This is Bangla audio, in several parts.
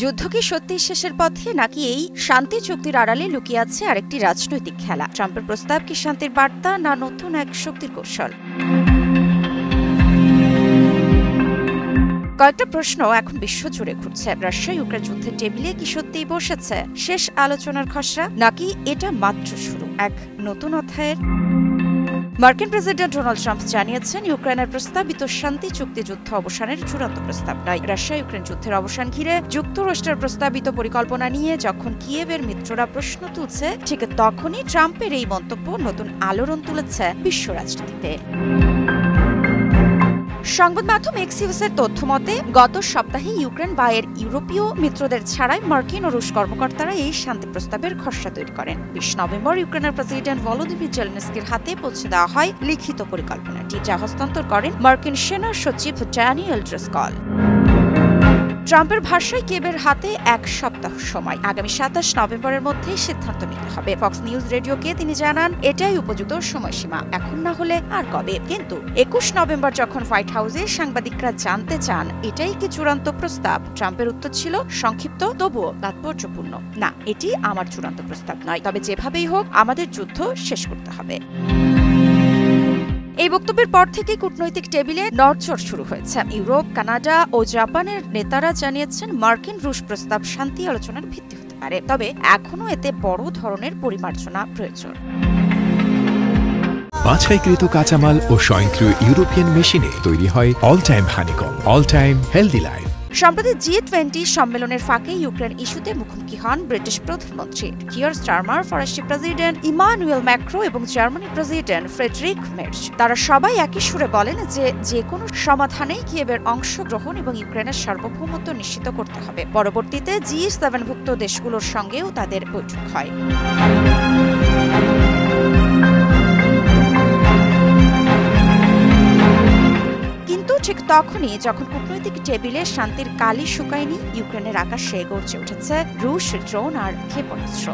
যুদ্ধ কি সত্যি শেষের পথে নাকি এই শান্তি চুক্তির আড়ালে লুকিয়ে আছে আরেকটি রাজনৈতিক খেলা? ট্রাম্পের প্রস্তাব কি শান্তির বার্তা না নতুন এক শক্তির কৌশল? কয়েকটা প্রশ্ন এখন বিশ্বজুড়ে ঘুরছে। রাশিয়া ইউক্রেন যুদ্ধের টেবিলে কি সত্যিই বসেছে শেষ আলোচনার খসড়া, নাকি এটা মাত্র শুরু এক নতুন অধ্যায়ের? মার্কিন প্রেসিডেন্ট ডোনাল্ড ট্রাম্প জানিয়েছেন, ইউক্রেনের প্রস্তাবিত শান্তি চুক্তি যুদ্ধ অবসানের চূড়ান্ত প্রস্তাব নয়। রাশিয়া ইউক্রেন যুদ্ধের অবসান ঘিরে যুক্তরাষ্ট্রের প্রস্তাবিত পরিকল্পনা নিয়ে যখন কিয়েভের মিত্ররা প্রশ্ন তুলছে, ঠিক তখনই ট্রাম্পের এই মন্তব্য নতুন আলোড়ন তুলেছে বিশ্ব রাজনীতিতে। সংবাদ মাধ্যম এক্সিওসের তথ্য মতে গত সপ্তাহে ইউক্রেন বা এর ইউরোপীয় মিত্রদের ছাড়াই মার্কিন ও রুশ কর্মকর্তারা এই শান্তি প্রস্তাবের খসড়া তৈরি করেন। ২০ নভেম্বর ইউক্রেনের প্রেসিডেন্ট ভলোদিমির জেলেনস্কির হাতে পৌঁছে দেওয়া হয় লিখিত পরিকল্পনাটি, যা হস্তান্তর করেন মার্কিন সেনা সচিব ড্যানিয়েল ড্রিস্কল। ট্রাম্পের ভাষায় কিয়েভের হাতে এক সপ্তাহ সময়, আগামী ২৭ নভেম্বরের মধ্যে সিদ্ধান্ত নিতে হবে। ফক্স নিউজ রেডিওকে তিনি জানান, এটাই উপযুক্ত সময়সীমা, এখন না হলে আর কবে। কিন্তু ২১ নভেম্বর যখন হোয়াইট হাউসে সাংবাদিকরা জানতে চান এটাই কি চূড়ান্ত প্রস্তাব, ট্রাম্পের উত্তর ছিল সংক্ষিপ্ত তবুও তাৎপর্যপূর্ণ, না, এটি আমার চূড়ান্ত প্রস্তাব নয়, তবে যেভাবেই হোক আমাদের যুদ্ধ শেষ করতে হবে। এই বক্তব্যের পর থেকে কূটনৈতিক টেবিলে নড়চড় শুরু হয়েছে। ইউরোপ, কানাডা ও জাপানের নেতারা জানিয়েছেন মার্কিন রুশ প্রস্তাব শান্তি আলোচনার ভিত্তি হতে পারে, তবে এখনও এতে বড় ধরনের পরিমার্জনা প্রয়োজন। বাছাইকৃত কাঁচামাল ও স্বয়ংক্রিয় ইউরোপিয়ান মেশিনে তৈরি হয় all time honeycomb, all time healthy life. সম্প্রতি G20 সম্মেলনের ফাঁকে ইউক্রেন ইস্যুতে মুখোমুখি হন ব্রিটিশ প্রধানমন্ত্রী কিয়ার স্টারমার, ফরাসি প্রেসিডেন্ট ইমানুয়েল ম্যাক্রো এবং জার্মানির প্রেসিডেন্ট ফ্রেডরিক মের্জ। তারা সবাই একই সুরে বলেন যে কোনো সমাধানেই কিয়েভের অংশগ্রহণ এবং ইউক্রেনের সার্বভৌমত্ব নিশ্চিত করতে হবে। পরবর্তীতে G7ভুক্ত দেশগুলোর সঙ্গেও তাদের বৈঠক হয়। ঠিক তখনই যখন কূটনৈতিক টেবিলে শান্তির কালি শুকায়নি, ইউক্রেনের আকাশে গর্জে উঠেছে রুশ ড্রোন আর ক্ষেপণাস্ত্র।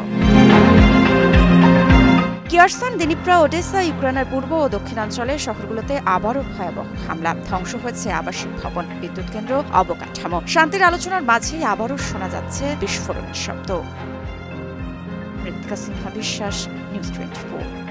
কিয়ারসন, দিনিপ্রা, ওডেসা, ইউক্রেনের পূর্ব ও দক্ষিণাঞ্চলের শহরগুলোতে আবারও ভয়াবহ হামলা, ধ্বংস হয়েছে আবাসিক ভবন, বিদ্যুৎ কেন্দ্র, অবকাঠামো। শান্তির আলোচনার মাঝেই আবারও শোনা যাচ্ছে বিস্ফোরণের শব্দ। মৃত্তিকা সিনহা বিশ্বাস, নিউজ 24।